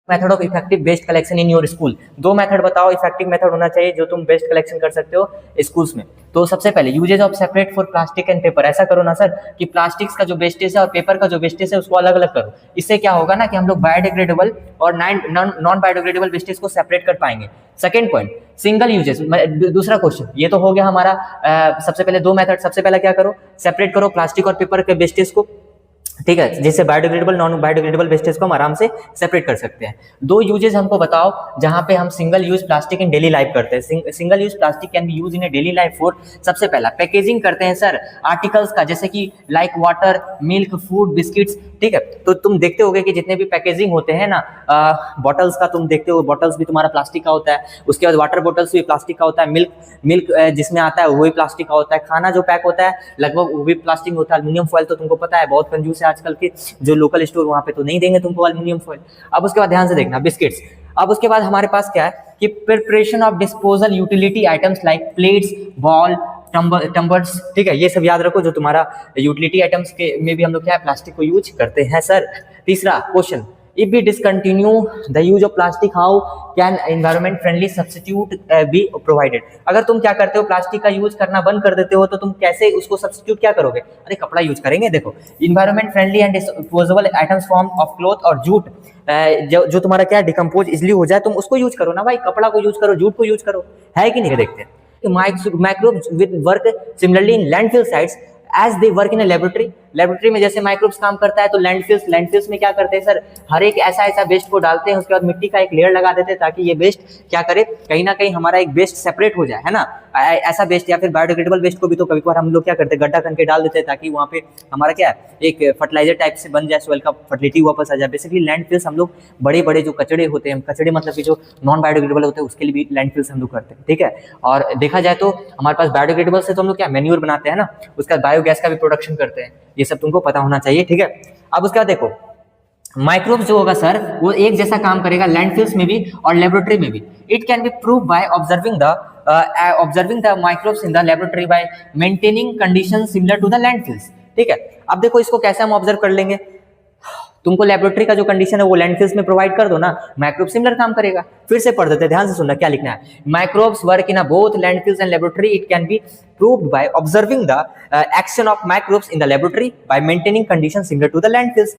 Method of effective waste collection in your school. दो method बताओ, effective method होना चाहिए जो तुम वेस्ट कलेक्शन कर सकते हो स्कूल्स में। तो सबसे पहले uses of separate for plastic and paper. ऐसा करो ना सर कि प्लास्टिक्स का जो वेस्टेज है और पेपर का जो वेस्टेज है उसको अलग अलग करो। इससे क्या होगा ना कि हम लोग बायोडिग्रेडेबल और नॉन बायोडिग्रेडेबल वेस्टेज को सेपरेट कर पाएंगे। Second point, single uses. दूसरा क्वेश्चन ये तो हो गया हमारा सबसे पहले दो मेथड। सबसे पहले क्या करो, सेपरेट करो प्लास्टिक और पेपर के वेस्टेज को, ठीक है, जिससे बायोडिग्रेडेबल नॉन बायोडिग्रेडेबल वेस्टेज को हम आराम से सेपरेट कर सकते हैं। दो यूजेस हमको बताओ जहां पे हम single use plastic in daily life करते हैं। Single use plastic can be use in A daily life for, सबसे पहला पैकेजिंग करते हैं सर आर्टिकल्स का, जैसे कि like water, milk, food, biscuits, ठीक है। तो तुम देखते होगे कि जितने भी पैकेजिंग होते हैं ना, बॉटल्स का तुम देखते हो, बॉटल्स भी तुम्हारा प्लास्टिक का होता है। उसके बाद वाटर बॉटल्स भी प्लास्टिक का होता है। मिल्क जिसमें आता है वही प्लास्टिक का होता है। खाना जो पैक होता है लगभग वो भी प्लास्टिक होता है। एल्यूमिनियम फॉइल तो तुमको पता है बहुत कंजूस है आजकल के जो लोकल स्टोर, वहां पे तो नहीं देंगे तुमको एल्यूमिनियम फॉइल। अब उसके बाद ध्यान से देखना, बिस्किट्स। अब उसके बाद हमारे पास क्या है कि preparation of disposal utility items like plates, bowl, tumblers, ठीक है, ये सब याद रखो जो तुम्हारा यूटिलिटी आइटम्स के में भी हम लोग क्या है प्लास्टिक को यूज करते हैं सर। तीसरा question, if we discontinue the use of plastic, how can environment friendly substitute be provided? अगर तुम क्या करते हो, प्लास्टिक का यूज करना बंद कर देते हो तो तुम कैसे उसको सब्स्टिट्यूट क्या करोगे? अरे कपड़ा यूज करेंगे। देखो, environment friendly and disposable items form of cloth और जूट, जो तुम्हारा क्या डिकम्पोज इजिली हो जाए तुम उसको यूज करो ना भाई। कपड़ा को यूज करो, जूट को यूज करो, है कि नहीं? देखते हैं microbes with work similarly in landfill sites as they work in a laboratory. Laboratory में जैसे माइक्रोब्स काम करता है तो लैंडफिल्स में क्या करते हैं सर, हर एक ऐसा वेस्ट को डालते हैं, उसके बाद मिट्टी का एक लेयर लगा देते हैं ताकि ये वेस्ट क्या करे, कहीं ना कहीं हमारा एक वेस्ट सेपरेट हो जाए, है ना। ऐसा वेस्ट या फिर बायोडिग्रेडेबल वेस्ट को भी तो कभी कभार हम लोग क्या करते हैं, गड्ढा करके डाल देते हैं ताकि वहाँ पे हमारा क्या है एक फर्टिलाइजर टाइप से बन जाए, सोइल का फर्टिलिटी वापस आ जाए। बेसिकली लैंडफिल्स हम लोग बड़े बड़े जो कचड़े होते हैं, कचड़े मतलब कि जो नॉन बायोडिग्रेडेबल होते हैं उसके लिए भी लैंडफिल्स हम लोग करते हैं, ठीक है। और देखा जाए तो हमारे पास बायोडिग्रेडेबल से तो हम लोग क्या मैन्यूर बनाते हैं ना, उसका बायोगैस का भी प्रोडक्शन करते हैं। ये सब तुमको पता होना चाहिए, ठीक है। अब उसके बाद देखो, माइक्रोब्स जो होगा सर वो एक जैसा काम करेगा लैंडफिल्स में भी और लेबोरेटरी में भी। It can be prove by observing the microbes in the laboratory by maintaining condition similar to the landfills, ठीक है। अब देखो इसको कैसे हम ऑब्जर्व कर लेंगे, तुमको लेबोरेटरी का जो कंडीशन है वो लैंडफिल्स में प्रोवाइड कर दो ना, माइक्रोब सिमिलर काम करेगा। फिर से पढ़ देते हैं, ध्यान से सुनना क्या लिखना है। Microbes work in both landfills and laboratory. It can B proved by observing the action of microbes in the laboratory by maintaining conditions similar to the landfills.